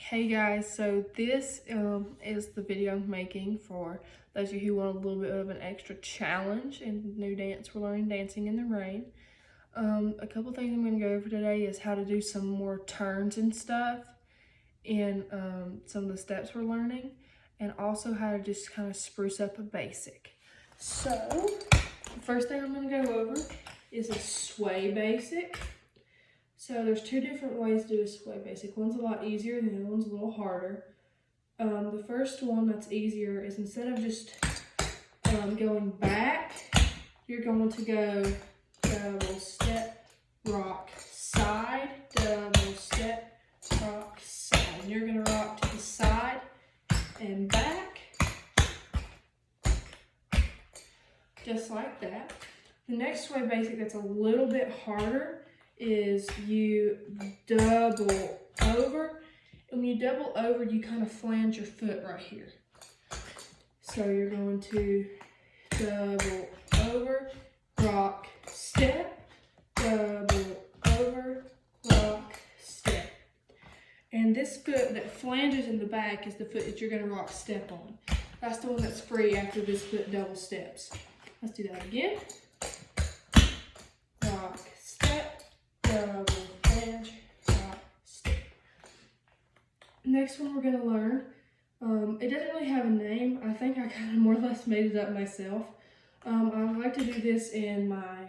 Hey guys, so this is the video I'm making for those of you who want a little bit of an extra challenge and new dance we're learning, Dancing in the Rain. A couple things I'm going to go over today is how to do some more turns and stuff in some of the steps we're learning, and also how to just kind of spruce up a basic. So the first thing I'm going to go over is a sway basic. So there's two different ways to do a sway basic. One's a lot easier and the other one's a little harder. The first one that's easier is instead of just going back, you're going to go double step, rock, side, double step, rock, side. And you're going to rock to the side and back, just like that. The next sway basic that's a little bit harder is you double over, and when you double over you kind of flange your foot right here. So you're going to double over, rock, step, double over, rock, step. And this foot that flanges in the back is the foot that you're going to rock step on. That's the one that's free after this foot double steps. Let's do that again. Rock, step, double, flange, rock, step. Next one we're going to learn, it doesn't really have a name. I think I kind of more or less made it up myself. I like to do this in my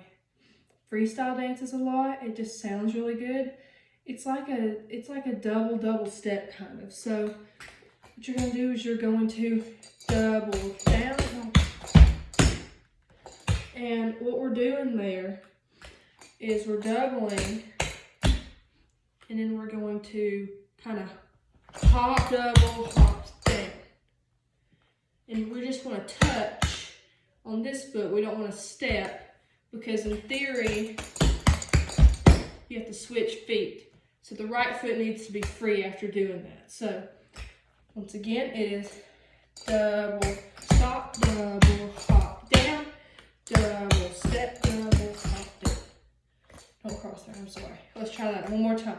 freestyle dances a lot. It just sounds really good. It's like a double step kind of. So what you're going to do is you're going to double down, and what we're doing there is we're doubling, and then we're going to kind of hop, double, hop, down. And we just want to touch on this foot. We don't want to step, because in theory, you have to switch feet. So the right foot needs to be free after doing that. So once again, it is double, stop, double, hop, down, double, step, double, hop, down. Don't cross there, I'm sorry. Let's try that one more time.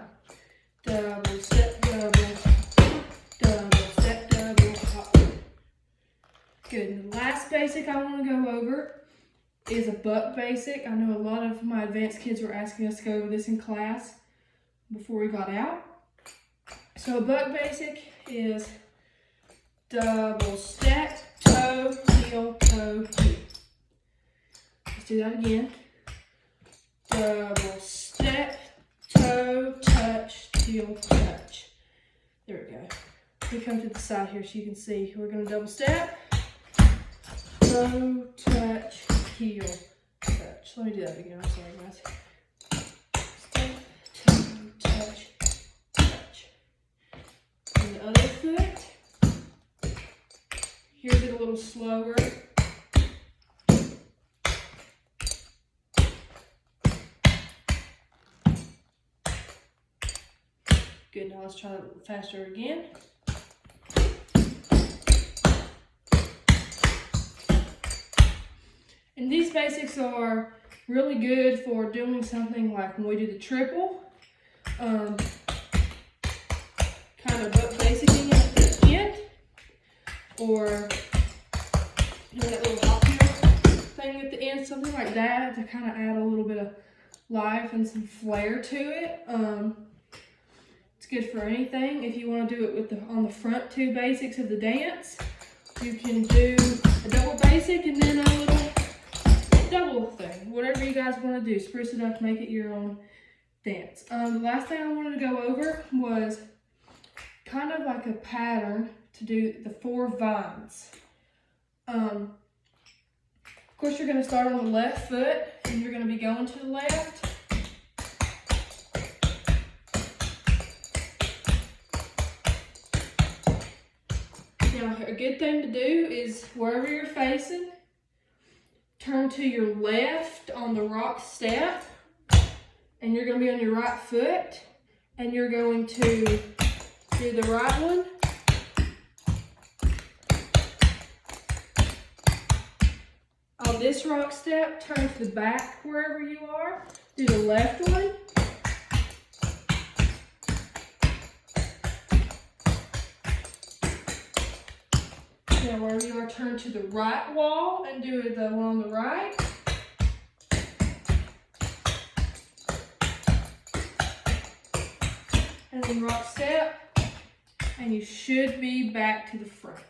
Double, step, double, hop, double, step, double, hop. Good. And the last basic I want to go over is a buck basic. I know a lot of my advanced kids were asking us to go over this in class before we got out. So a buck basic is double step, toe, heel, toe, heel. Let's do that again. Double step, toe, touch, heel, touch. There we go. We come to the side here so you can see. We're going to double step, toe, touch, heel, touch. Let me do that again. I'm sorry, guys. Step, toe, touch, touch. And the other foot. Here's it a little slower. Good, now let's try it a little faster again. And these basics are really good for doing something like when we do the triple, kind of buck basicing at the end, or doing that little hop heel thing at the end, something like that, to kind of add a little bit of life and some flair to it. It's good for anything. If you want to do it with on the front two basics of the dance, you can do a double basic and then a little double thing. Whatever you guys want to do, spruce it up, make it your own dance. The last thing I wanted to go over was kind of like a pattern to do the 4 vines. Of course, you're going to start on the left foot, and you're going to be going to the left. Now, a good thing to do is wherever you're facing, turn to your left on the rock step, and you're going to be on your right foot, and you're going to do the right one. On this rock step, turn to the back wherever you are, do the left one. Now wherever you are, turn to the right wall and do the one on the right. And then rock step, and you should be back to the front.